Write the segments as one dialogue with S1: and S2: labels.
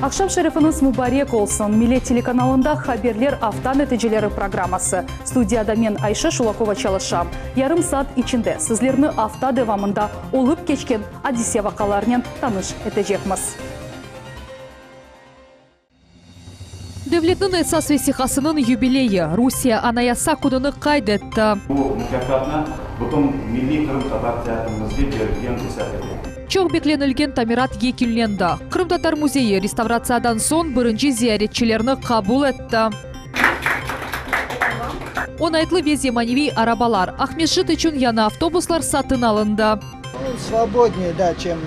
S1: Akşam şerefiniz mübarek olsun. Millet telekanalında haberler hafta neticeleri programması. Stüdyada men Ayşe Şulakova çalışam. Yarım saat içinde sizlerini hafta devamında olup geçken Odisya vakalarından tanış edeceğimiz. Devletin esas vesihasının юбилейі Rusya Anayasa Kununu kaydetti.
S2: Bu mükafatla bütün milli Kırım Tatar teatrımızda verilgen tesadüf.
S1: Çok beklenilgen tamirat yekillendi. Kırım Tatar Muzeyi restavratsiyadan son birinci ziyaretçilerini kabul etti. Onaytlı ve zemanevi arabalar, Ahmetşit için yana avtobuslar satın alındı.
S3: Свободнее, да, чем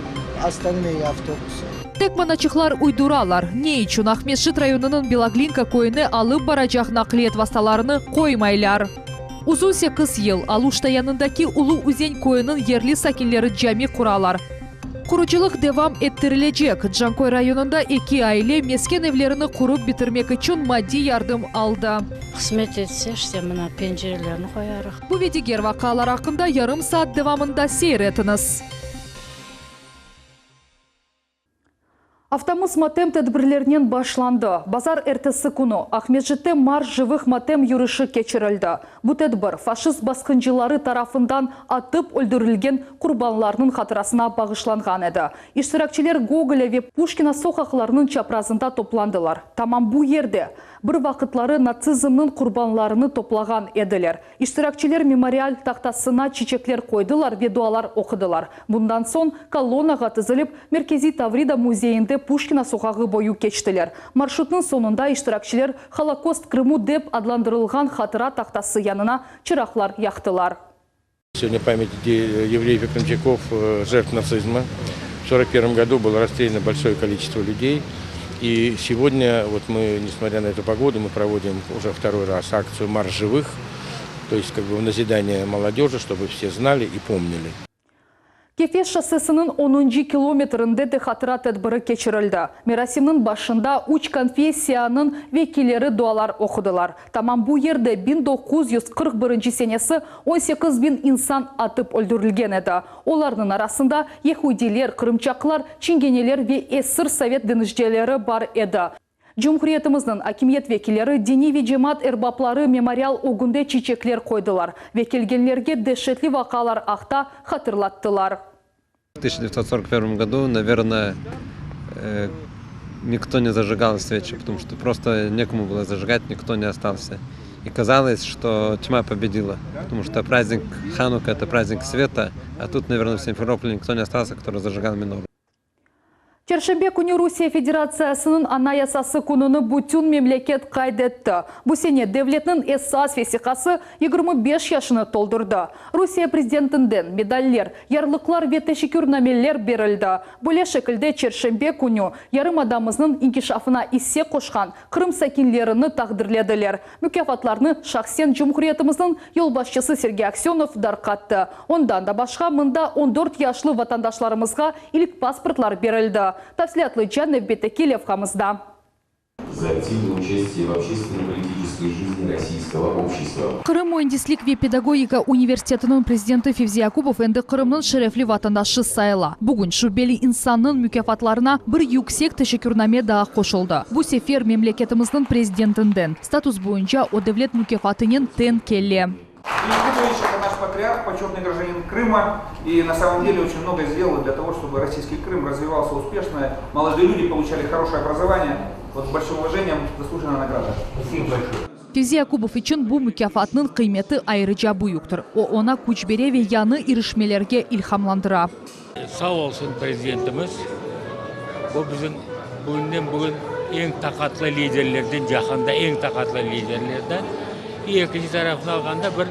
S3: остальные автобусы.
S1: Tekmanachıklar uyduralar. Ne için Ahmetşit rayonunun Belaglinka koyunu alıp baracak nakliyat vasıtalarını koymaylar. Uzun 8 yıl Aluşta yanındaki Ulu Uzen koyunun yerli sakinleri cami kuralar. Kuruculuk devam ettirilecek. Cankoy rayonunda 2 aile mesken evlerini kurup bitirmek için maddi yardım aldı.
S4: Hizmet etse işte buna pencerelerini koyarız.
S1: Bu ve diğer vakalar hakkında yarım saat devamında seyretiniz. Автомыз матем тәдбірлерінен башланды. Базар әртісі күні Ахметшітте мар живых матем юрышы кечірілді. Бұл тәдбір фашист басқыншылары тарафындан атып өлдірілген құрбанларының қатырасына бағышланған еді. İştirakçiler Гоголя ve Пушкина соқақларының чапразында топландылар. Tamam bu yerde bir vaqıtları nacizmның құрбанларını toplаған ediler. İştirakçiler memorial taxtasına çiçekler koydular ve dualar okudular. Bundan son kolonnaға tizilip Merkezi Tavrida muzeyinde Пушкина sokağı boyu geçtiler. Marşrutun sonunda iştirakçiler Holocaust Kırımı dep adlandırılған hatıra taxtası yanına çıraqlar yaktılar.
S5: Сегодня память евреев и крымчаков, жертв нацизма. В 1941 году было расстреляно большое количество людей. И сегодня вот мы, несмотря на эту погоду, мы проводим уже второй раз акцию «Марш живых», то есть как бы в назидание молодежи, чтобы все знали и помнили.
S1: Kefes şosesinin 10. kilometrinde de hatıra tedbiri geçirildi. Merasiminin başında 3 konfessiyanın vekilleri dualar okudular. Tamam bu yerde 1941 senesi 18.000 insan atıp öldürülgen edi. Onların arasında Yahudiler, Kırımçaklar, Çingeneler ve esir Sovet denizcileri var edi. Cumhuriyetimizin hakimiyet vekilleri, dini ve cemaat erbapları memorial ogunde çiçekler koydular ve kelgenlerge dehşetli vakalar akta hatırlattılar.
S6: В 1941 году, наверное, никто не зажигал свечи, потому что просто некому было зажигать, никто не остался. И казалось, что тьма победила, потому что праздник Ханука – это праздник света, а тут, наверное, в Симферополе никто не остался, кто разжигал минору.
S1: Çarşembe günü Rusya Federasyası'nın anayasası kununu bütün memleket kaydetti. Bu sene devletinin esas vesihası 25 yaşını doldurdu. Rusya prezidentinden medaller, yarlıklar ve teşekkürnameler verildi. Böyle şekilde Çarşembe günü yarımadamızın inkişafına hisse koşan Kırım sakinlerini takdirlediler. Mükafatlarını şahsen Cumhuriyetimizin yolbaşçısı Sergey Aksyonov darqattı. Ondan da başka mında 14 yaşlı vatandaşlarımızga ilk pasportlar verildi. Tafsilatlı Cannev Betekelev хамызда.
S7: За активное участие в общественно-политической жизни российского общества.
S1: Kırım Mühendislik ve Pedagogika Üniversiteti'nin prezidenti Fevzi Yakubov endi Kırım'ın şerefli vatandaşı sayıla. Bugün şüpheli insanın mükafatlarına bir yüksek teşekkürname daha koşuldu. Bu sefer memleketimizin prezidentinden status boyunca o devlet mükafatının ten kelli.
S8: Ильич – это наш патриарх, почетный гражданин Крыма, и на самом деле очень много сделал для того, чтобы российский Крым развивался успешно, молодые люди получали хорошее образование. Вот с большим уважением заслуженная награда. Спасибо большое.
S1: Fevzi Yakubov için bu mükafatının kıymeti ayrıca büyüktür. O ona kuchbere ve yanı erişmelerge ilhamlandıra.
S9: Sağ olsun prezidentimiz. Bu bizim bugün en takatlı liderlerden, cahanda en takatlı liderlerden. İkinci tarafına alganda bir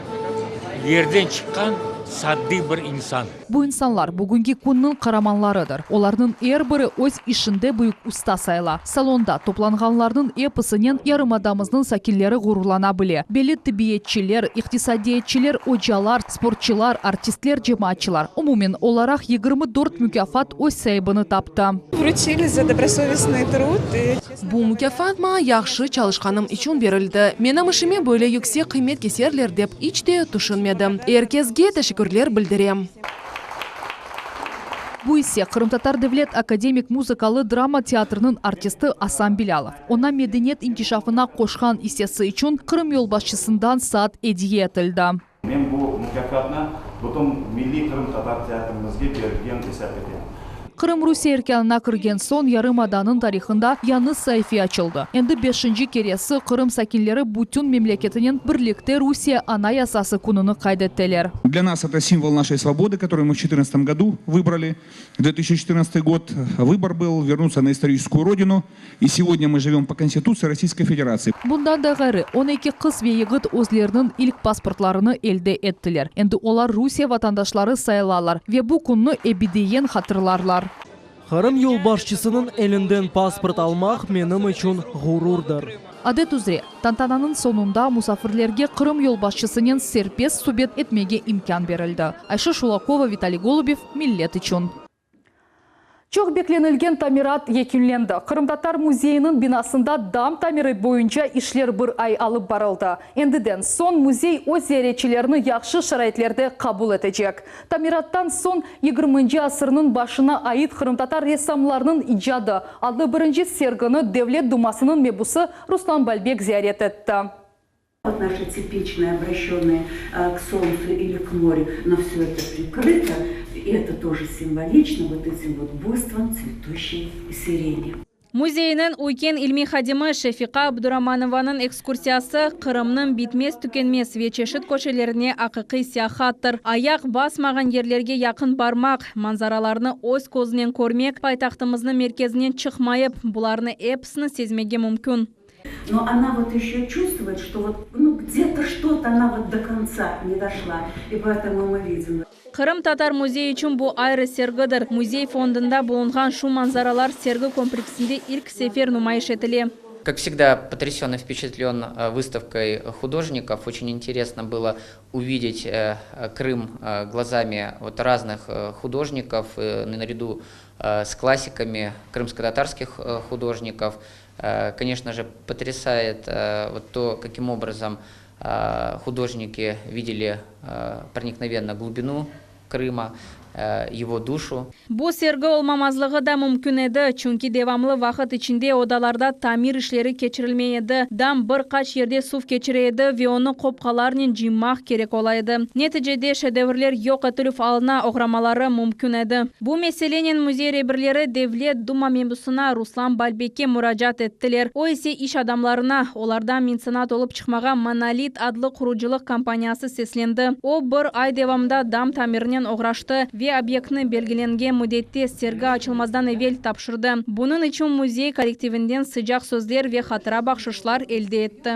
S9: yerden çıkan saddi bir insan.
S1: Bu insanlar bugünkü kunun kahramanlarıdır. Onların her biri öz işinde büyük usta sayıla. Salonda toplanğanların epısının yarımadamızın sakinleri gururlana bile. Belli tıbbiyetçiler, iktisadiyetçiler, hocalar, sportçular, artistler, cemaatçılar. Umumen olarak 24 mükafat öz sahibini taptı.
S10: Вручили за добросовестный труд.
S11: Bu mükafat ma yaxşı çalışkanım için verildi. Menem işime böyle yüksek kıymet keserler dep hiç de düşünmedim. Herkesge teşekkürler bildirem.
S1: Бу ise Кырым-Татар Devlet Академик музыкалы драма театрының артисты Асан Билалов. Она меденет инкишафына қошқан исесі үшін Кырым yolbaşçısından saat hediye etildi.
S2: Мен бұл мүкәфатны бұтын Milli Кырым-Татар театрымызға берген есеп етемін.
S1: Кырым Русия эркянына кірген сон Ярымаданын тарихында яны сайфи açıldı. Енді 5-ші кересі Кырым сакинлері бүтін мемлекетінің бірлікте Русия ана ясасы күніні қайдеттелер.
S12: Для нас это символ нашей свободы, который мы в 2014 году выбрали. 2014 год выбор был вернуться на историческую родину. И сегодня мы живем по Конституции Российской Федерации.
S1: Bundan da gari 12 kız ve yigit özlerinin ilk pasportlarını elde ettiler. Endi olar Rusiya vatandaşları sayılarlar ve bu gününü ebediyen hatırlarlar.
S13: Kırım yolbaşçısının elinden pasport almak benim için gururdur.
S1: Adet üzere, tantananın sonunda musafirlerge Kırım yolbaşçısının serbest subet etmege imkan verildi. Ayşe Şulakova, Vitaliy Golubov, Millet için. Çok beklenilgen tamirat yekünlendi. Kırım-Tatar Muzeyinin binasında dam tamiri boyunca işler bir ay alıp barıldı. Endiden son muzey o ziyaretçilerini yaxşı şaraitlerde kabul edecek. Tamirattan son 20. asırının başına ait Kırım-Tatar ressamlarının icadı adlı birinci sergini Devlet Dumasının mebusu Ruslan Balbek ziyaret etti.
S14: Вот наши типичные, обращенные к солнцу или к морю, но все это прикрыто, и это тоже символично вот этим вот буйством цветущей сирени.
S15: Музейінің Уйкен ilmi xadimi Шефика Абдураманованың экскурсиясы Қырымның битмес түкенмес вечешіт көшелеріне ақиқи сияхаттыр. Аяқ басмаған ерлерге яқын бармақ, манзараларны өз көзінен көрмек, пайтақтымыздың мерkezінен шықмайып, бұларны эпсіні сезмеге мүмкін.
S14: Но она вот еще чувствует, что вот, где-то что-то она вот до конца не дошла. И поэтому мы видим.
S15: Кырым-Татар музейі үшін бұл айры сергідір. Музей фондында болынған шу манзаралар сергі комплексінде ilk сефер нумайыш етіле.
S16: Как всегда, потрясен и впечатлен выставкой художников. Очень интересно было увидеть Крым глазами вот разных художников, наряду с классиками крымско-татарских художников. Конечно же, потрясает вот то, каким образом художники видели проникновенно глубину Крыма, его душу.
S15: Bu sergi olmamazlığı da mümkün edi. Çünkü devamlı vakit içinde odalarda tamir işleri geçirilmeydi. Dam bir kaç yerde suv geçireydi ve onu kopkalarının cimmak gerek olaydı. Neticede şedevrler yok etülüp alına oğramaları mümkün edi. Bu meselenin muzey rehberleri Devlet Duma membusuna Ruslan Balbek'e müracaat ettiler. O ise iş adamlarına onlardan minsanat olup çıkmağa Monolit adlı kuruculuk kampanyası seslendi. O bir ay devamında dam tamirinin uğraştı ve obyektini belgilengen müddetте sergi açılmazdan evvel tapşırdı. Bunun için muzey kollektivinden sıcak sözler ve hatıra bakışlar elde etti.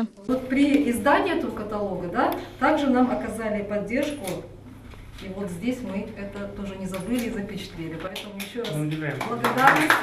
S17: При издании этого каталога, да, также нам оказали поддержку. И вот здесь мы это тоже не забыли и запечатлели. Поэтому еще раз благодарность.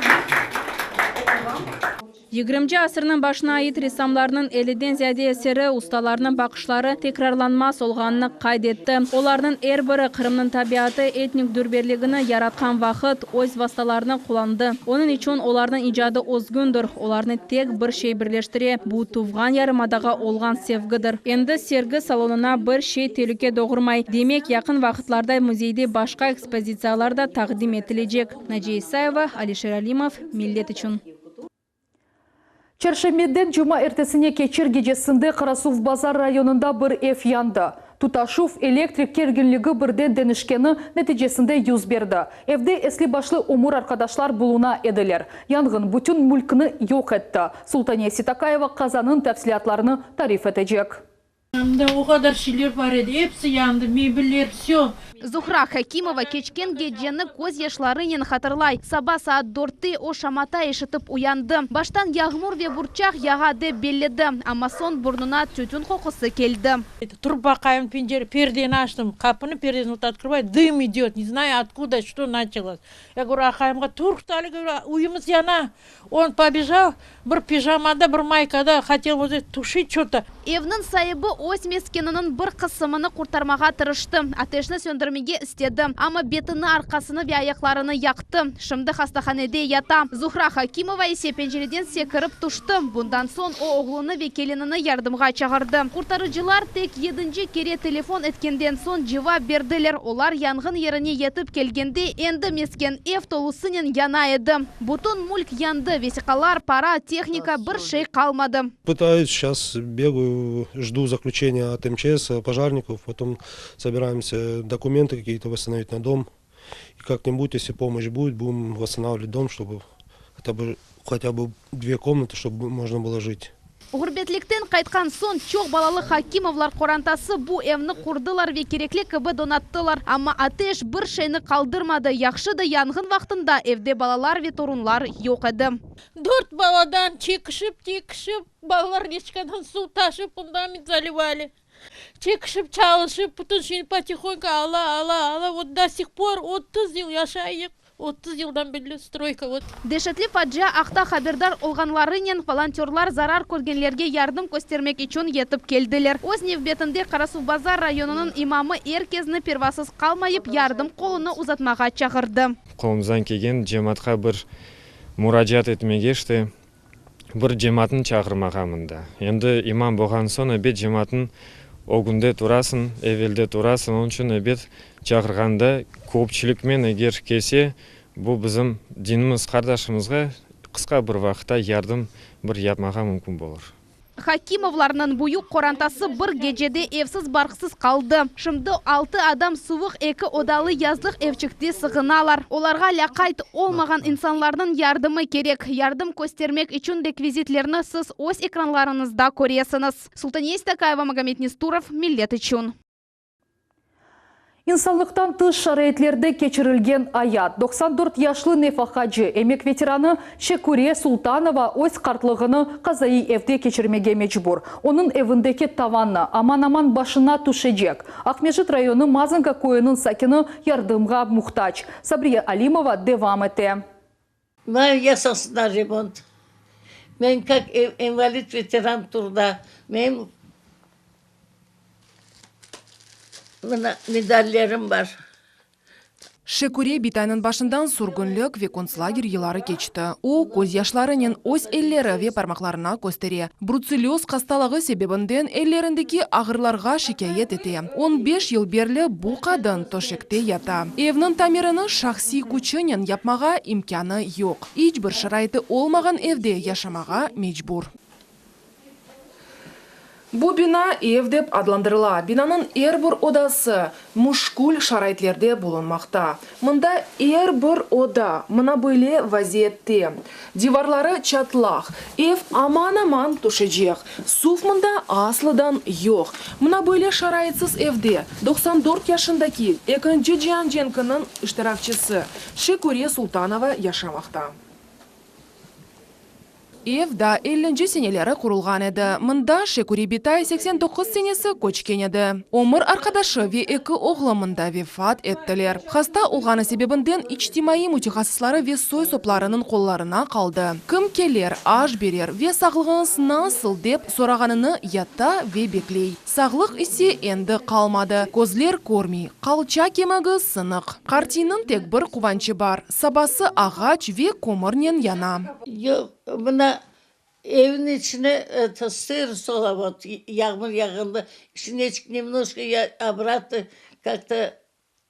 S15: 20. asırның başına ait ressamlarının 50'den ziyade eseri, ustalarının bakışları tekrarlanmaz olğanını kaydetti. Onların her biri Kırımның tabiatı, etnik dürberligini yaratkan vakit öz vastalarını kullandı. Onun için onların icadı özgündür. Onlarını tek bir şey birleştire. Bu Tuvgan Yarımadaga olğan sevgidir. Endi sergi salonuna bir şey tehlike doğurmay. Demek yakın vakitlarda muzeyde başka ekspozitsiyalar da taqdim etilecek. Naciye Isayeva, Alisher Alimov, Millet için.
S1: Çerşembeden cuma ertesine keçir gecesinde Karasuv Bazar rayonunda bir ev yandı. Tutaşuv elektrik kerginligi birden denişkeni neticesinde yüz berdi. Evde esli başlı umur arkadaşlar buluna ediler. Yangın bütün mülkünü yok etti. Sultaniye Sitakayeva kazanın tafsilatlarını tarif edecek.
S18: O kadar şeyler var idi. Hepsi yandı. Mebiller, все.
S19: Зухра Хакимова кечкен геджені көз яшларынен хатырлай. Саба саат 4-те о шамата ешітіп уянды. Баштан яғмур ве бурчақ яғады белледі. Ама сон бурнуна түтін қоқысы келді.
S18: Тұрып бақайым, пердені аштым. Қапыны пердені вот открывай. Дым идет. Не знаю откуда, что началось. Я говорю, Ахаимға тұрықтали, говорю, уйымыз яна. Он побежал, бір пижамада, бір майкада, хотел вот тушить что-то.
S19: Evnin сайыбы ось мескенінің бір қысымыны құртармаға тырышты. Атешні сөндірмеге істеді. Ама бетіні арқасыны ве аяқларыны яқты. Шымды хастаханеде ята. Зухра Хакимова есе пенжереден секіріп тұшты. Бұндан сон о оғлыны ве келініні ярдымға чағырды. Құртарыжылар тек 7-ші кере телефон еткенден сон жауап берділер. Олар янгын еріне етіп келгенде енді мескен Эв толусынен яна еді. Бутон мульк янды, весикалар, пара, техника бір шей қалмады.
S20: Пытаюсь, сейчас бегаю, жду заключения от МЧС, пожарников, потом собираемся документы какие-то восстановить на дом. И как-нибудь, если помощь будет, будем восстанавливать дом, чтобы хотя бы 2 комнаты, чтобы можно было жить.
S19: Ғұрбетліктен қайтқан сон чоқ балалы Хакимовлар қорантасы бұ әмні құрдылар ве кереклі кібі донаттылар. Ама атеш бір шайны қалдырмады. Яқшыды яңғын вақтында evde балалар ве торунлар yok еді.
S18: 4 баладан чекішіп, балалар речкадан су ташып, фундамент заливали. Чекішіп, чалышып, бүтін шейін потихоньку ала. Вот до сих пор 30 жыл яшайық. 30 жылдан бері стройка.
S19: Дешетлі фаджа ақта хабердар олғанларынен волонтерлар зарар көргенлерге ярдым көстермек үшін етіп келділер. Өз невбетінде Қарасу базар районының имамы еркезіні первасыз қалмайып ярдым қолыны ұзатмаға чағырды.
S21: Қолымыздан келген жематқа бір мұражат етмегешті, бір жематын чағырмаға мұнда. Енді имам болған сон әбет жематын огунде турасын, эвелде турасын, onun үшін әбет чағырғанда көпшілікмен егер келсе, бұл біздің диніміз қардашымызға қысқа бір вақытта ярдым бір yapmaға мүмкін болыр.
S19: Хакимовларның бұйық қорантасы бір гежеде евсіз барқсыз қалды. Шымды 6 адам суық 2 одалы язлық евчікте сығыналар. Оларға лақайт олмаған инсанларының ярдымы керек. Ярдым көстермек үшін реквизитлеріні сіз ось экранларыңызда көресіңіз. Султания Истакаева, Магомед Нестуров, Миллет үшін.
S1: İnsanlıktan тыш шарайетлерді кечірілген аят. 94 яшлы нефахаджи эмек ветераны Шекуре Султанова өз қартлығыны қазайы evde кечірмеге мечбур. Оның evindeki tavanны аман-аман башына түшежек. Ахмежит районы Мазанка койының сакины ярдымға мұқтач. Сабрия Алимова девам ете.
S22: Мен ясасына ремонт. Мен как инвалид ветеран труда. Мен medallerim var.
S11: Шекуре битайның башындан сургунлык ве концлагер елары кечті. О, көз яшларының ось эллері ве пармақларына көстере. Бруцеллез қасталығы себебінден эллеріндегі ағырларға шикайет ете. 15 ел берлі бұл қадын тошекте ята. Евнің тамирыны шахси күчінен yapmaға имканы yok. Ич бір шырайты олмаған evde yaşamaға мечбур. Bu bina ev деп adlandırıla. Binanın er bir odası muşkul şaraitlerde bulunmakta. Mında er bir oda, mına böyle vaziyette. Divarları çatlaq. Ev aman-aman tuşacak. Suf mında aslıdan yok. Mına böyle şaraitsiz evde 94 yaşındaki Ekinci Cihan Cenkı'nın iştirakçısı Şekure Sultanova yaşamakta. Evda 50 seneleri kurulgan edi. Mında Şekure Bitay 89 senesi koçken edi. Omur arkadaşı ve 2 oğlu mında vefat ettiler. Hasta olğanı sebebinden içtimai mütehassisları ve soy soplarının kollarına kaldı. Kim keler, aş berer ve sağlığınız nasıl dep sorağanını yatta ve bekley. Sağlık ise endi kalmadı. Gözler görmey, kalça kemigi sınık. Kartinin tek bir kuvançı var. Sabası ağaç ve komurnen yana.
S22: Buna evin içine sır sola yağmur yağında. İçine немножко я обратно как-то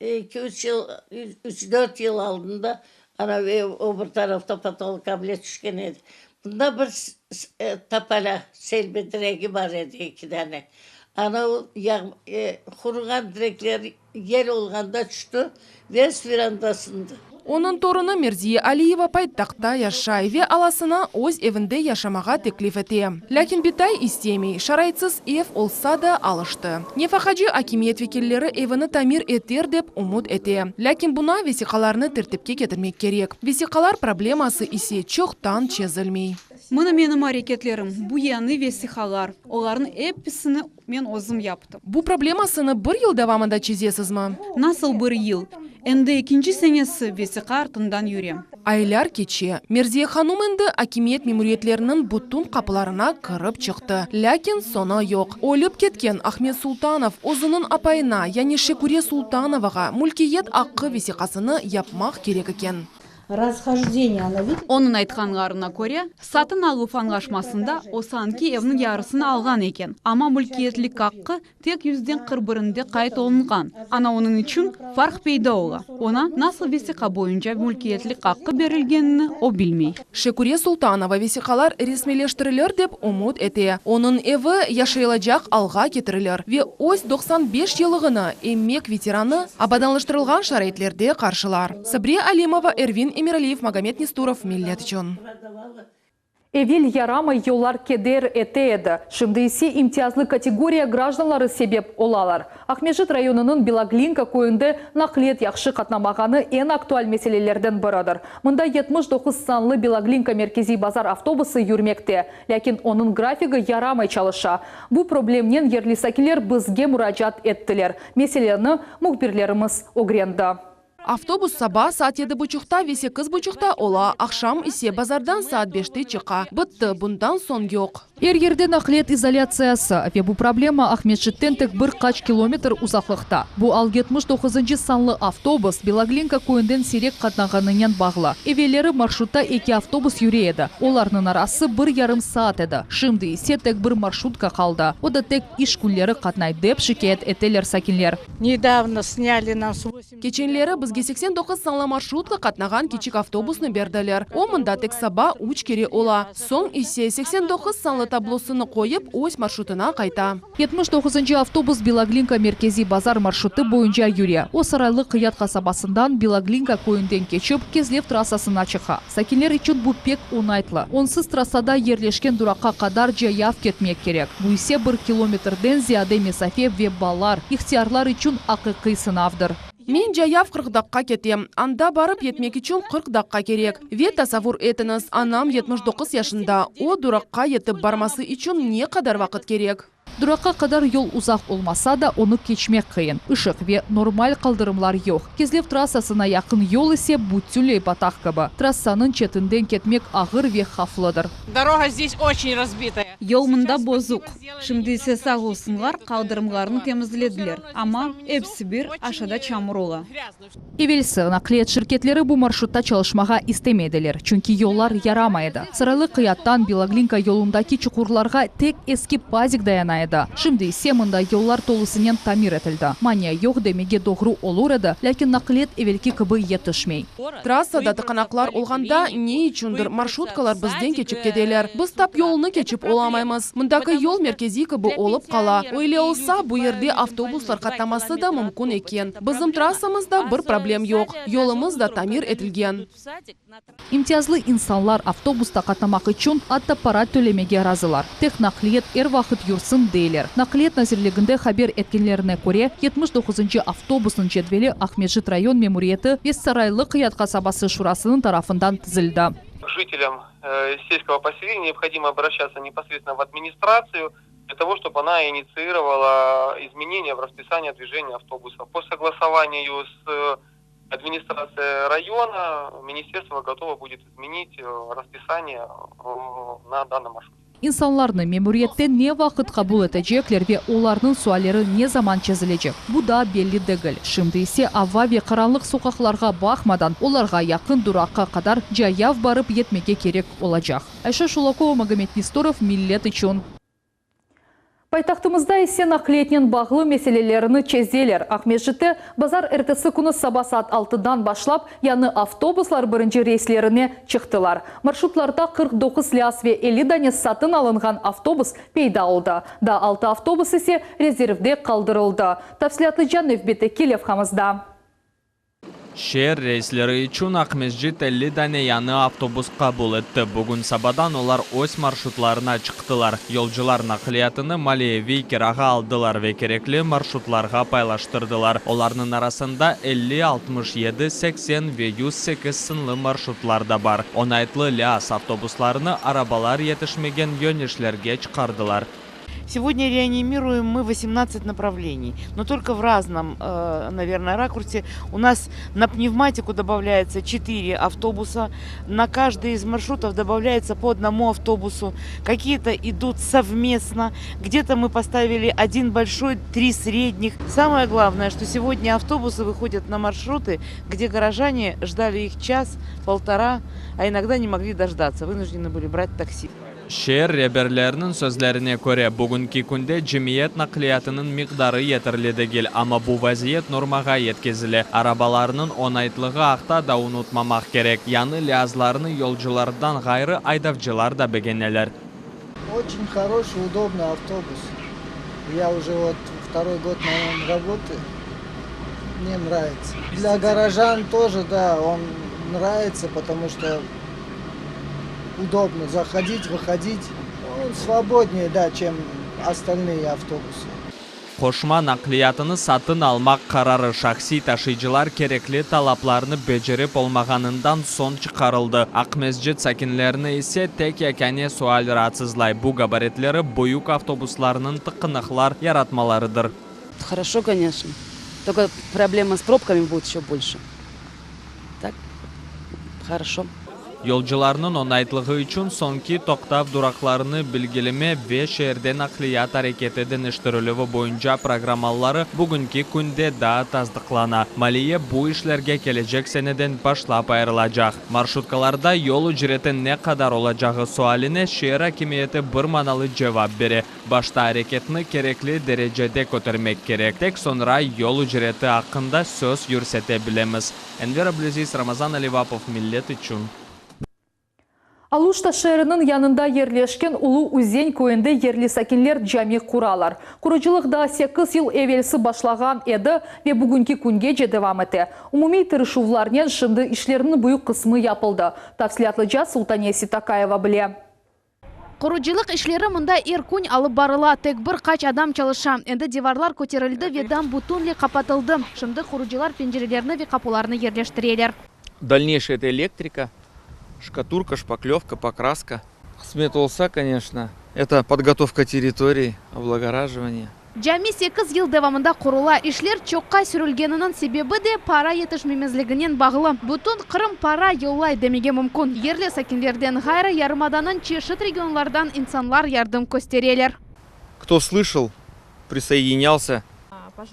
S22: 3-4 yıl aldığında ana öbür tarafta patologablet düşken edi. Bunda bir tapala selbe direği var edi 2 tane. Ana kurugan direkler yer olganda düştü ve verandasında.
S11: Onun torunu Мерзия Алиева пайтақта yaşay ve alasına öz evinde yaşamağa teklif etti. Lakin Bitay istemey, şaraytsız ev olsa da alıştı. Nefakacı akimiyet vekilleri evini tamir eter dep umut etti. Lakin buna vesikalarını tertipke getirmek gerek. Vesikalar probleması ise çoktan çözülmey.
S23: Mına benim hareketlerim, bu yeni vesikalar, onların hepsini ben özüm yaptım.
S11: Bu problemasını bir yıl devamında çözesiniz mi?
S23: Nasıl bir yıl? Энди экинчи сенесі весиқа артындан юре.
S11: Айлар кече. Мерзия ханым енді акимиет мемуриеттерінің бұттун қапыларына кіріп чықты. Ләкин соны yok. Олып кеткен Ахмет Султанов өзінің апайына, яғни Шекуре Султановаға мүлкиет аққы весиқасыны yapmaq керек екен.
S23: Расхождение она видит. Onun айтқанларына көре, сатын алу фанлашмасында осанки evнің ярысын алған екен. Ама мүлкиетлік аққы тек 141-де қайт олынған. Ана оның үшін фарқ пейда ола. Она насыл весиқа бойынша мүлкиетлік аққы берілгенini о білмей.
S11: Шекуре Султанова весиқалар ресмилештірілер деп умут ете. Оның evi яшайлажақ алға кетірілер. Ве ось 95 жылығыны еммек ветераны абаданлаштырылған шарайтлерде қаршылар. Сабрия Алимова, Эрвин Эмиралиев, Магомед Нестуров, Миллет Чон.
S1: Эвел ярамы yollar кедер этеді. Шымды есе имтиязлы категория гражданлары себеп олалар. Ахмежит районының Белоглинка көйінді нақлет яқшы қатнамағаны ең актуаль меселелерден бірідір. Мұнда 79 санлы Белоглинка меркези базар автобусы юрмекте. Ләкин оның графигі ярамай çalışа. Бұл проблемнен ерлисакилер бізге мұражат еттілер. Меселені мұхбирлеріміз огренді.
S11: Автобус саба saat 7.30-та, весе 9.30-та ола, ақшам исе базардан saat 5-те чықа. Бітті, бұндан сон жоқ.
S1: Ер-ерде нақлет изоляциясы. Ве бұл проблема Ахмеджиттен тек бір қач километр ұзақлықта. Бұл ал 79-й санлы автобус Белоглинка көйінден сирек қатнағанынан бағылы. Евелері маршрутта 2 автобус юрейді. Оларның арасы 1,5 saat еді. Шымды исе тек бір маршрутка қалды. Ода тек иш күнлері қатнай деп шикет етелер сакинлер.
S18: Недавно сняли нас 8...
S11: Кеченлері бізге 89 санлы маршрутка қатнаған кечік автобусны берділер. О мұнда тек саба уч кере ола. Соң исе 89 санлы таблосыны қойып, ось маршрутына қайта.
S1: 79-й автобус Белоглинка меркези базар маршруты бойынша юре. О сарайлы қият қасабасындан Белоглинка көйінден кечіп, Кезлев трассасына чыға. Сакинлер үшін бұл пек оңайтлы. Онсыз трассада ерлешкен дұраққа қадар жаяв кетмек керек. Бұл исе 1 километрден зияде месафе ве балар, ихтиярлар үшін ақиқи сынавдыр.
S11: Мен жаяв 40 даққа кетем. Анда барып етмек үшін 40 даққа керек. Ве тасавур етіңіз, анам 79 яшында. О дұраққа етіп бармасы үшін не қадар вақыт керек?
S1: Дұраққа қадар yol ұзақ olmasa да, оны кечмек қиын. Işık ве нормаль қалдырымлар yok. Кезлев трассасына яқын yol ise бүтүлей батақ кабы. Трассанын четінден кетмек ағыр ве хафлыдыр.
S18: Дорога здесь очень разбитая.
S23: Yol мында бозук. Шымды исе сағылсынлар қалдырымларын темізледілер. Ама эпсі бір ашада чамыр ола.
S1: Евелсі нақлиет шirketlері бұл маршрутта çalışmaға istemediler. Çünkü yollar yaramайды. Сырайлы қияттан Белоглинка yolundaki çukurlarga tek eski pazik dayanaydı. Şimdi ise mında yollar толысынен тамир етілді. Мания yok демеге doğru olur еді, ләкин нақлиет евелки кыбы етішмей.
S11: Трассада тықанақлар олғанда не үшіндір маршруткалар бізден кечіп кеделер. Біз тап yolunu кечіп оламаймыз. Мұндағы yol меркези кыбы олып қала. Ойле олса, бұл ерде автобуслар қаттамасы да мүмкін екен. Біздің трассамызда бір проблем yok. Yolımız da тамир етілген.
S1: İmtiyazlı insanlar автобуста қаттамақ үшін атта пара төлемеге разылар. Тек нақлиет ер вақыт юрсын дейлер. Нақлиет назирлігінде хабер еткенлеріне көре 79-й автобусның жедвелі Ахмеджит район мемуриеті Вессарайлы қият қасабасы шурасының тарафындан тізілді.
S3: Жителям сельского поселения необходимо обращаться непосредственно в администрацию для того, чтобы она инициировала изменения в расписании движения автобуса. По согласованию с администрацией района министерство готово будет изменить расписание на данном маршруте.
S1: İnsanlarını memuriyetten ne vakit kabul edecekler ve onların sualleri ne zaman çözülecek? Bu da belli değil. Şimdi ise ava ve karanlık sokaklarga bakmadan onlarga yakın durakka kadar jayav barıp yetmeke gerek olacak. Ayşe Şulakova, Магомед Несторов, Миллет için. Пайтақтымызда есе нақлиетнен бағылы меселелеріні чезелер. Ахмеджитте базар эртесі күні саба saat 6-дан башлап, яны автобуслар бірінші рейслеріне чықтылар. Маршрутларда 49 ляс ве 50 данес сатын алынған автобус пейда олды. Да 6 автобус есе резервде қалдырылды. Тапсилаты Жанев Бетекилев хамызда.
S4: Шер рейслері үшін Ахмеджит 50 дане яны автобус қабыл етті. Бүгін сабадан олар ось маршрутларына чықтылар. Yolcular нақлиятыны Малия Вейкераға алдылар ве керекли маршрутларға пайлаштырдылар. Оларның арасында 50, 67, 80 ве 108 сынлы маршрутлар да бар. Онайтлы ляс автобусларыны арабалар етішмеген yönешлерге чықардылар.
S5: Сегодня реанимируем мы 18 направлений, но только в разном, наверное, ракурсе. У нас на пневматику добавляется 4 автобуса, на каждый из маршрутов добавляется по одному автобусу. Какие-то идут совместно, где-то мы поставили 1 большой, 3 средних. Самое главное, что сегодня автобусы выходят на маршруты, где горожане ждали их час, полтора, а иногда не могли дождаться, вынуждены были брать такси.
S4: Şehir rehberlerinin sözlerine göre bugünkü günde cemiyet nakliyatının miqdarı yeterli değil ama bu vaziyet normaga yetkizili. Arabalarının onaytlığı haqda da unutmamak gerek. Yani liyazlarını yolculardan gayrı aydavcılar da beğenirler.
S6: Очень хороший, удобный автобус. Я уже вот второй год на нем работаю. Мне нравится. Для горожан тоже, да, он нравится, потому что удобно заходить, выходить. Он свободнее, да, чем остальные автобусы.
S4: Koşma nakliyatını satın almak kararı şahsi taşıyıcılar gerekli talaplarını becerip olmağanından son çıkarıldı. Akmescit sakinlerini ise tek yakane sual rahatsızlay. Bu gabaritleri büyük avtobuslarının tıkınıklar yaratmalarıdır.
S7: Хорошо, конечно. Только проблема с пробками будет еще больше. Так, хорошо.
S4: Yolcularının onaytlığı için sonki toqtav duraklarını bilgileme ve şehirde nakliyat hareketi deniştirilüvü boyunca programmaları bugünkü günde daha tasdiqlana. Maliye bu işlerge gelecek seneden başlap ayrılacak. Marşrutkalarda yol ücreti ne kadar olacağı sualine şehir hakimiyeti bir manalı cevap beri. Başta hareketini gerekli derecede götürmek gerek. Tek sonra yol ücreti hakkında söz yürütebiliriz. Enver Abdülaziz, Ramazan Alivapov, Millet için.
S1: Алушта шәрінің янында ерлешкен Улу Үзен көйінде ерлі сәкенлер жами құралар. Құрыжылықда 8 ел әвелсі башлаған еді ве бүгінгі күнге жедевам еті. Умуми тырышуларнен шынды ішлерінің бұйық қысмы япылды. Тafsilatlı жас Султания Ситакаева біле.
S19: Құрыжылық ішлері мұнда еркүн алып барыла, тек бір қач адам çalışа. Енді деварлар көтерілді ведам бутунли қапатылды. Шымды құрыжылар пенжерелеріні ве қапуларыны ерлештірелер.
S24: Дальнейшая это электрика. Шкатурка, шпаклевка, покраска. Смет олса, конечно, это подготовка территории, облагораживание.
S19: Жами 8 ел девамында құрула ішлер чоққа сүрілгенінің себебі де пара етішмемезлігінен бағылы. Бұтын қырым пара еллай демеге мүмкін. Ерлі сәкендерден ғайры ярымаданын чешіт регионлардан инсанлар ярдым көстерелер.
S24: Кто слышал, присоединялся.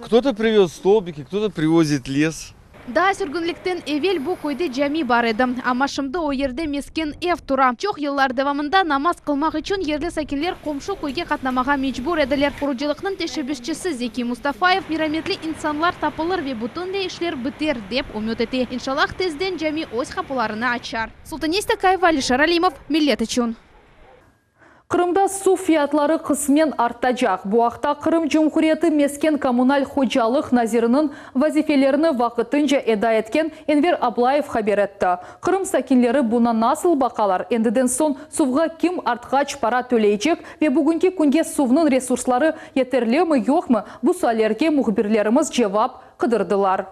S24: Кто-то привез столбики, кто-то привозит лес.
S19: Да, сүргінліктен евел бұ көйде жами бар еді. Амашымды о ерде мескен ев тұра. Чоқ еллар девамында намаз қылмақ үшін ерлі сәкенлер қомшу көйге қатнамаға мечбур еділер. Құрыжылықның тешебішчісі Зеки Мустафаев мираметлі инсанлар тапылыр ве бұтынле ішлер бітер деп үміт еті. Иншаллах тезден жами өз қапыларына ачар. Султания Ситакаева, Алишер Алимов, Миллет үшін.
S1: Қырымда су фиятлары қысмен артачақ. Буақта Қырым Жұмхуриеті мескен коммуналь ходжалық назирінің вазифелеріні вақытынша еда еткен Энвер Аблаев хабер етті. Қырым сәкенлері бұна насыл бақалар. Ендіден сон суға кім артқач пара төлейчек ве бүгінгі күнге сувның ресурслары етерлі ме, жоқ ме, бұл суалерге мұхбирлеріміз жевап қыдырдылар.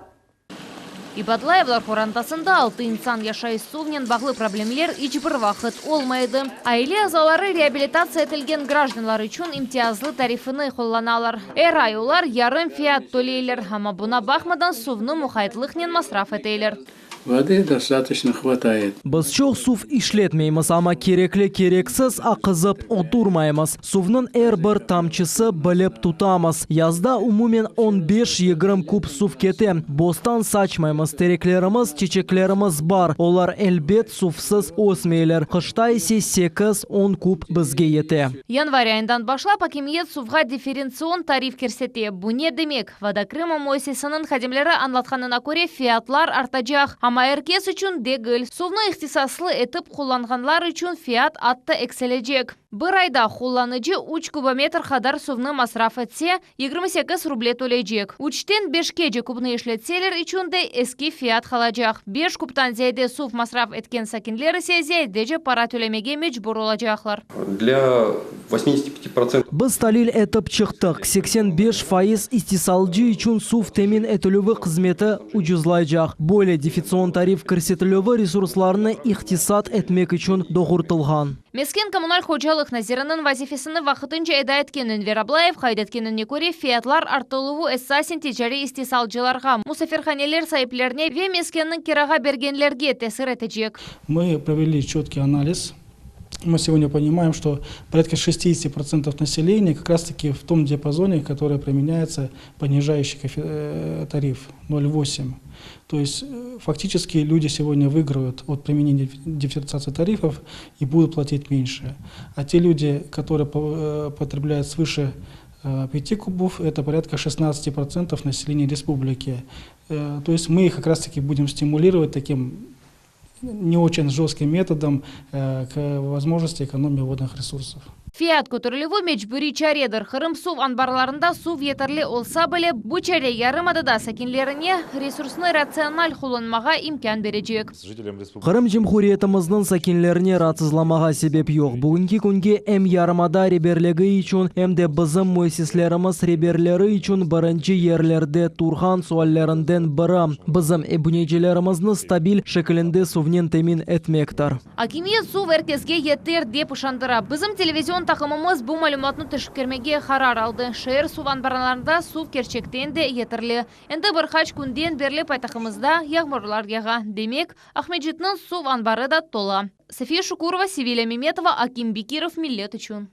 S25: Ибадлаевлар хорантасында 6 инсан яшай сувнен бағлы проблемлер ичбір вақыт олмайды. Айле азалары реабилитация етілген гражданлар үшін имтиязлы тарифыны қолланалар. Айолар ярым фиат төлейлер, ама бұна бақмадан сувны мұхайтлықнен масраф етейлер.
S26: Воды достаточно хватает.
S13: Біз çok сув işletmeyimiz ama kerekli kereksiz akızıp oturmayımız. Suvның bir tamçısı bilip tutamız. Yazda umumen 15-20 kub suv kete. Bostan saçmayımız. Tereklerimiz, çiçeklerimiz var. Olar elbet suvsız osmeyler. Kışta ise 8-10 kub bizge yete.
S25: Январь айынан башлап акимиет сувға дифференцион тариф керсете. Бұ не демек? Водокрыма мойсесінің хадемлері анлатқанына көре фиатлар артачақ. Ама әркес үшін дегіл. Сувны ихтисаслы етіп қоланғанлар үшін фиат атты эксележек. Бір айда қолланыжы 3 кубометр қадар сувны масраф етсе, 28 рубле төлейжек. 3-тен 5-ке же кубны ешлетселер үшін де эски фиат қалажақ. 5 кубтан зейде сув масраф еткен сәкенлері сезе деже пара төлемеге мечбур олажақлар.
S26: Для 85%.
S13: Біз талил етіп чықтық. 85% истисалжы үшін сув темин етілуі қызметі ұжызлайжақ. Более дефицион тариф көрсетілуі ресурсларыны ихтисат етмек үшін доғыртылған.
S25: Мескен коммуналь ходжалы Хуружилых Назиранын вазифесini вақытынча эда еткенін Вераблаев қайдаткеніне көре фиатлар артылуы эссасин тежари истисалчыларға, мусафирханелер сайыплеріне ве мескеннің кираға бергенлерге тесір етежек.
S2: Мы провели четкий анализ. Мы сегодня понимаем, что порядка 60% населения как раз-таки в том диапазоне, который применяется понижающий тариф 0,8. То есть фактически люди сегодня выиграют от применения дифференциации тарифов и будут платить меньше. А те люди, которые потребляют свыше 5 кубов, это порядка 16% населения республики. То есть мы их как раз-таки будем стимулировать таким не очень жестким методом к возможности экономии водных ресурсов.
S25: Фиат көтірілуі мечбүри чаредір. Қырым сув анбарларында сув етірлі олса біле, бұ чаре ярымадыда сәкенлеріне ресурсны рациональ құлынмаға имкан бережек.
S13: Қырым жемхуриетіміздің сәкенлеріне ратсызламаға себеп yok. Бүгінгі күнге әм ярымада реберлігі үшін, әмде бізім мөйсеслеріміз реберлері үшін бірінші ерлерде турған суаллерінден бірі. Бізім әбунежелерімізді стабил шекілінде сувнен темин әтмектар.
S25: Акимиет сув әркесге еттер деп ұшандыра. Бізім телевизион тақымымыз бұл мәліматны түшкермеге қарар алды. Шайыр сув анбарларында сув керчектен де етірлі. Енді бір қач күнден берлі пайтақымызда яғмырлар яға. Демек, Ахмеджитның сув анбары да тола. София Шукурова, Севиля Меметова, Аким Бекиров, Миллет үшін.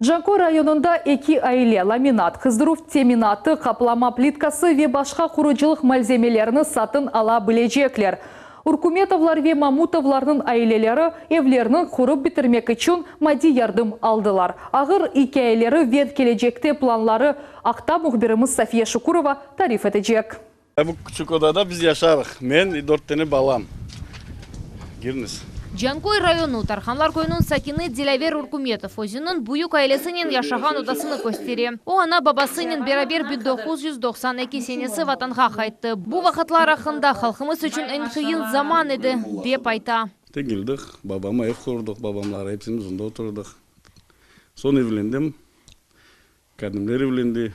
S1: Джанкой районында эки айле ламинат, қыздырув теминаты, қаплама плиткасы ве башқа құружилық малземелеріні сатын ала білежеклер. Уркуметовлар ве Мамутовларның айлелері евлерінің құрып бітірмек үшін мади ярдым алдылар. Ағыр икәйлері вен кележекте планлары ақта мұхбиріміз София Шукурова тариф етежек.
S8: Бұл күшік одада біз яшарық. Мен и 4 тәне балам. Гирніз.
S25: Джанкой району Тарханлар койнун сакины Дилавер Уркуметов өзінің бұйық айлесінен яшаған удасыны көстере. О ана бабасынен берабер 1992 сенесі ватанға қайтты. Бұл вақытлар ақында халқымыз үшін ең қиын заман еді деп айта.
S8: Тегілдік, бабама ев құрдық, бабамлар епсіміз ұнда отырдық. Сон евлендім, кәдімлер евленді.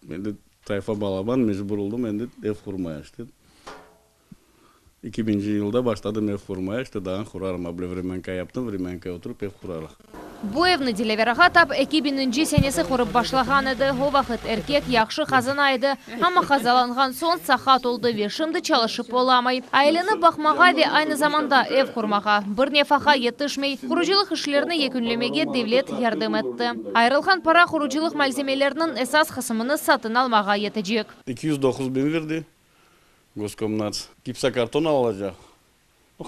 S8: Менде тайфа балабан межбүр олдым, менде ев құрмай аштед. 2000 жылда баштадым ев құрмай ашты, даған құрарым. Абле временка яптым, временка отырып ев құрарлық.
S25: Бу евні Дилавераға тап 2000 сенесі құрып башлаған еді. О вақыт әркек яқшы қазына еді. Ама қазаланған сон сақат олды вешімді чалышып боламай. Айлыны бақмаға ве айны заманда ев құрмаға. Бір нефаға еттішмей, құружилық ішлеріні екінлемеге девлет ярдым етті. Айрылған пара құружилық мальземелерінің әсас қысымыны сатын алмаға етежек.
S8: 209 бен верді. Госкомнат. Гипсокартон алынacak.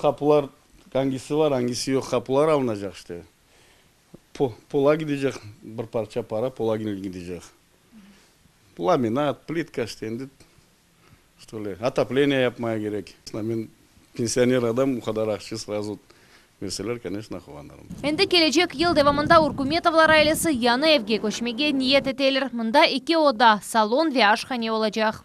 S8: Kapılar hangisi var, hangisi yok. Kapılar alınacak işte. Pola gidecek. Bir parça para pola gidecek. Laminat, плитка işte. Что ли? Отопление yapmaya gerek. Ben pensioner adam, bu kadar akçı сразу verseler, конечно, kovanlarım.
S25: Енді келечек ел девамында Уркуметовлар айлесі яны евге көшмеге ниет етелер. Мында 2 ода, салон ве ашхане олacak.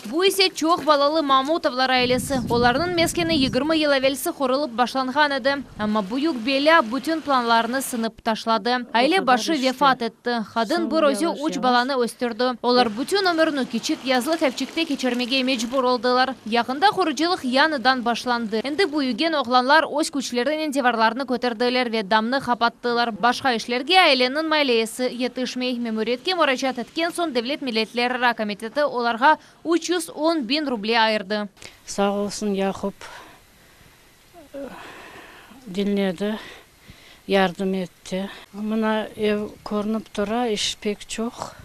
S25: Бу есе чоқ балалы Мамутовлар айлесі. Оларының мескені 20 ел әвелсі қорылып башланған еді. Амма бұйық беля бүтін планларыны сынып ташлады. Айле башы вефат етті. Қадын бір өзі уч баланы өстірді. Олар бүтін өміріні кичік язлық әпчікте кечермеге мечбур олдылар. Яқында қорыжылық яныдан башланды. Енді бұйыген оғланлар өз күчлерінен деварларыны көтерділер ве дамны қапаттылар. Башқа ішлерге айленің майлейесі етішмей. Мемуретке мұрачат еткен сон Девлет Миллетлері комитеті оларға 310 bin ruble ayırdı.
S9: Sağ olsun Yakup dinledi, yardım etti. Buna ev korunup dura, iş pek çok.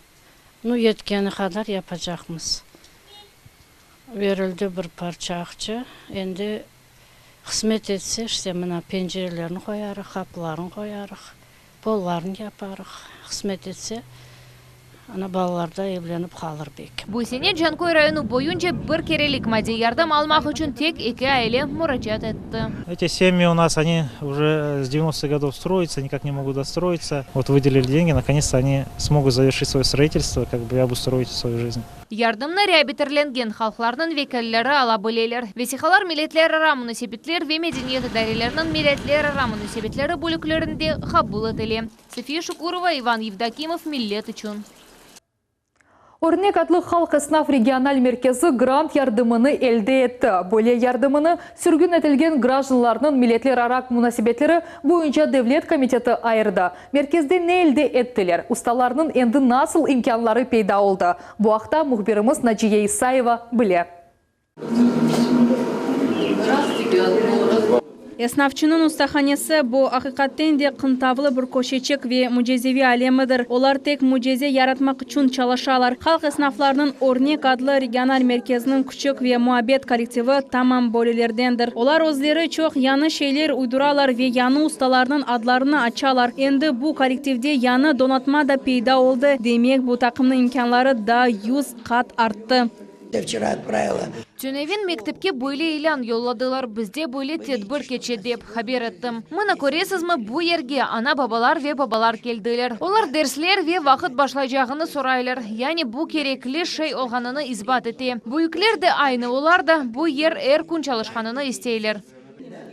S9: Yetkeni kadar yapacakmız. Verildi bir parça akçe. Endi kısmet etse işte buna pencerelerini koyarıq, kapılarını koyarıq, pollarını yaparıq. Kısmet etse ana балаларда evlenip қалыр бек.
S25: Bu sene Джанкой району boyunca bir kerelik maddi yardım almak için tek 2 aile müracaat etti.
S10: Эти семьи у нас, они уже с 90-х годов строятся, никак не могут достроиться. Вот выделили деньги, наконец-то они смогут завершить свое строительство, как бы и обустроить свою жизнь.
S25: Yardımına reabiliterlengen halklarının vekilleri alabilirler. Vesikalar milletlerara münasebetler ve medeniyet idarelerinin milletlerara münasebetleri bölüklerinde kabul edildi. Sofiya Şukurova, Ivan Yevdokimov, Millet için.
S1: Örnek adlı Halk Esnaf Regional Merkezi grant yardımını elde etti. Böyle yardımını sürgün etilgen gражданларның milletler arak münasebetleri boyunca Devlet Komiteti ayırdı. Merkezde ne elde ettiler? Ustalarının endi nasıl imkanları peyda oldu? Bu haqda muhbirimiz Naciye Исаева bile.
S12: Esnafçının ustahanesi bu hakikaten de kıntavlı bir koşeçik ve mucizevi alemidir. Onlar tek mucize yaratmak için çalışırlar. Halk esnaflarının Örnek adlı regional merkezinin küçük ve muhabbet kolektivi tamam böylelerdendir. Onlar özleri çok yanı şeyler uydurarlar ve yanı ustalarının adlarını açarlar. Endi bu kolektivde yanı donatma da peyda oldu. Demek bu takımın imkanları da 100 kat arttı.
S25: Tünevin mektepke böyle ilan yolladılar. Bizde böyle tedbir keçe dep haber ettim. Mına koresizmi bu yerge ana babalar ve babalar geldiler. Onlar dersler ve vakit başlayacağını soraylar. Yani bu gerekli şey olganını isbat etti. Büyükler de aynı, onlar da bu yer kun çalışkanını isteyler.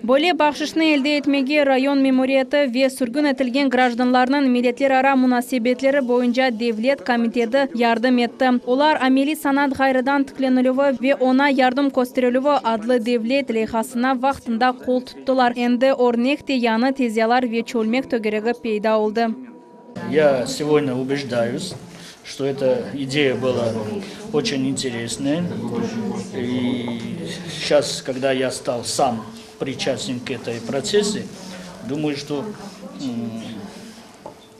S12: Böyle bahşişini elde etmege rayon memuriyeti ve sürgün etilgen gражданларның milletler ara münasebetleri boyunca Devlet Komiteti yardım etti. Onlar ameli sanat gayrıdan tıklanılıvı ve ona yardım gösterilüvü adlı devlet leyhasına vaktinde kol tuttular. Endi örnekte yanı tezyalar ve çölmek tögeregi peyda oldu.
S14: Я сегодня убеждаюсь, что эта идея была очень интересная. И сейчас, когда я стал сам причастен к этой процессе, думаю, что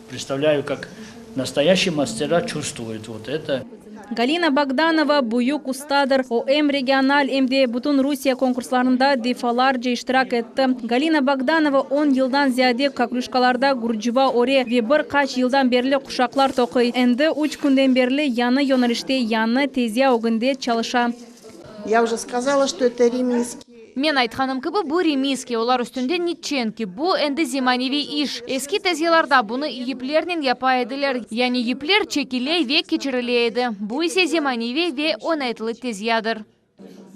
S14: представляю, как настоящие мастера чувствуют вот это.
S12: Галина Богданова büyük ustadır. O hem regional hem de bütün Rusya konkurslarında defalarca iştirak etti. Galina Bogdanova 10 yıldan ziyade kakluşkalarda Gurcuva ore ve birkaç yıldan beri kuşaklar tokuy. Endi 3 günden beri yanı yönelişte yanı tezya ogünde çalışa.
S15: Я уже сказала, что это римский.
S25: Men aytganim gibi bu rimiyski, olar üstünde nitchenki. Bu endi zemanevi iş. Eski tezyalarda bunu yiplerden yapaydılar. Yani yipler çekiley ve keçirileydi. Bu ise zemanevi ve onaytlı tezyadır.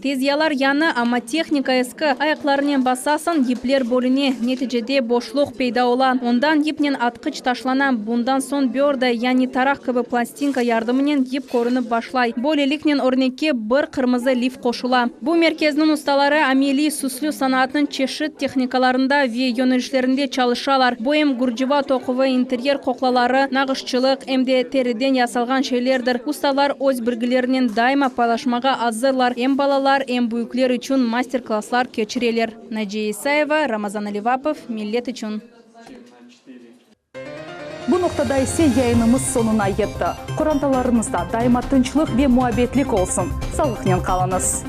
S12: Tezyalar yanı ama texnika eski. Ayaklarının basasın yipler bölüne. Neticede boşluk peyda olan. Ondan yipnen atqıç taşlanan. Bundan son bir de yani tarak gibi plastinka yardımının yip korunub başlay. Böylelikle örnekke bir kırmızı lif koşula. Bu merkezinin ustaları ameli süslü sanatın çeşit texnikalarında ve yönelişlerinde çalışırlar. Bu hem Gurcuva tokuvu interyer koklaları, nağışçılık hem de teriden yasalgan şeylerdir. Ustalar öz bilgilerinin daima paylaşmağa hazırlar. Hem balalar hem büyükler için master-klasslar geçirirler. Naciye Исаева, Ramazan Alivapov, Millet için.
S1: Bu noktada ise yayınımız sonuna yetti. Kurantalarınızda daima tinçlik ve muhabbetlik olsun. Sağlıkla kalınız.